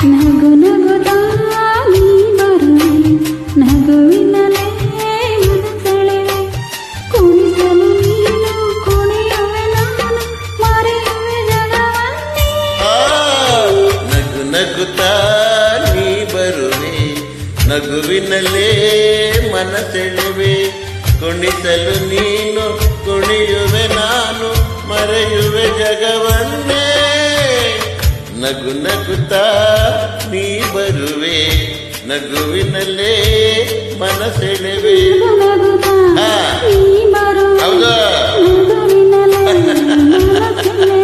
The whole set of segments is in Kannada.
ನಗು ನಗುತ್ತಾ ನೀ ಬರುವೆ ನಗುವಿನಲೇ ಮನಸೆಳೆವೆ ಕುಣಿಸಲು ನೀನು ಕುಣಿಯುವೆ ನಾನು ಮರೆಯುವೆ ಜಗವನ್ನೇ ನಗು ನಗುತ್ತಾ ನೀ ಬರುವೆ ನಗುವಿನಲ್ಲೇ ಮನಸೆಳೆವೆ ಕುಣಿಸಲು ನೀನು ಕುಣಿಯುವೆ ನಾನು ಮರೆಯುವೆ ಜಗವನ್ನೇ ನಗು ನಗುತ್ತಾ ನೀ ಬರುವೆ ನಗುವಿನಲ್ಲೇ ಮನಸೆಳೆವೆ ನಗುತ್ತಾ ನೀ ಬರುವೆ ಹೌದಾ ನಗುವಿನಲೇ ಮನಸೆಳೆವೆ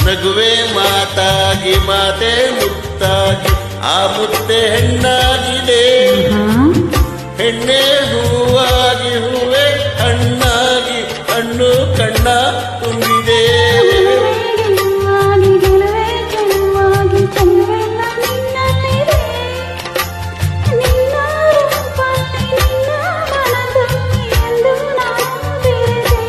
ನಗುವೆ ಮಾತಾಗಿ ಮಾತೆ ಮುತ್ತಾಗಿ ಆ ಮುತ್ತೆ ಹೆಣ್ಣಾಗಿದೆ ಹೆಣ್ಣೆ ಹೂವಾಗಿ ಹೂವೆ ಹಣ್ಣಾಗಿ ಹಣ್ಣು ಕಣ್ಣ ತುಂಬಿದೆ ಗೆಲುವಾಗಿ ಗೆಲುವೆ ಚೆಲುವಾಗಿ ಚೆಲುವೆಲ್ಲ ನಿನ್ನಲ್ಲಿದೆ ನಿನ್ನ ರೂಪಲ್ಲಿ ನಿನ್ನ ಮನದಲ್ಲಿ ಎಂದು ನಾನು ಬೆರೆತೆ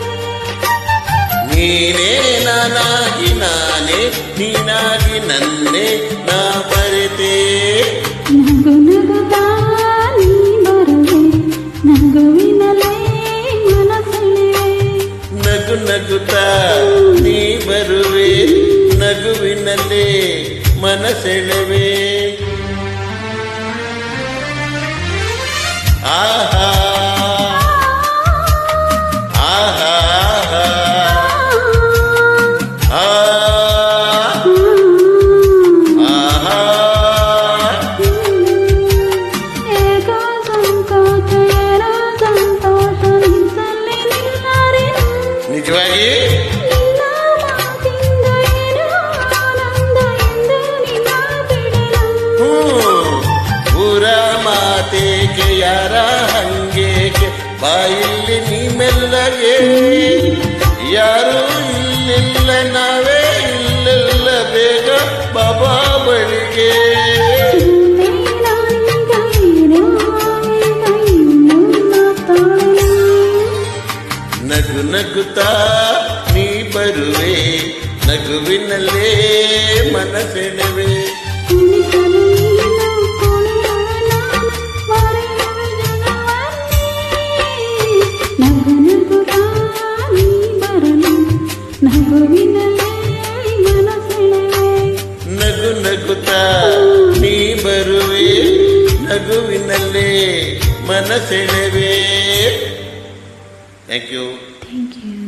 ನೀನೇ ನಾನಾಗಿ ನಾನೇ ನೀನಾಗಿ ನನ್ನೇ ನಾ ಬರೆತೆ ನಗು ನಗುತ್ತಾ ನೀ ಬರುವೆ ನಗುವಿನಲೇ ಮನಸೆಳೆವೆ ನಗು ನಗುತ್ತಾ ನೀ ಬರುವೆ ನಗುವಿನಲ್ಲೇ ಮನಸೆಳೆವೆ ಆಹಾ ಆಹಾ ಆಹಾ ಆಹಾ ಏಕೋ ಸಂಕೋಚ ಏನೋ ಸಂತೋಷ ನಿನ್ನಲ್ಲಿ ನಿಲ್ಲರೆನು ನಿಜವಾಗಿ ನಿನ್ನ ಮಾತಿಂದ ಏನೋ ಆನಂದ ಎಂದು ನಿನ್ನ ಬಿಡಲು ಊರ ಮಾತೇಕೆ ಯಾರ ಹಂಗೇಕೆ ಬಾಯಿಲ್ಲಿ ನೀ ಮೆಲ್ಲಗೆ ಯಾರು ಇಲ್ಲಿಲ್ಲ ನಾವೇ ಇಲ್ಲೆಲ್ಲ ಬೇಗ ಬಾಬಾ ಬಳಿಗೆ ನಗು ನಗುತ್ತಾ ನೀ ಬರುವೆ ನಗುವಿನಲ್ಲೇ ಮನಸೆಳೆವೆ ನಗುವಿನಲ್ಲೇ ಮನಸೆಳೆವೆ ನಗು ನಗುತ್ತಾ ನೀ ಬರುವೆ ನಗುವಿನಲ್ಲೇ ಮನಸೆಳೆವೆ ಥ್ಯಾಂಕ್ ಯು ಥ್ಯಾಂಕ್ ಯು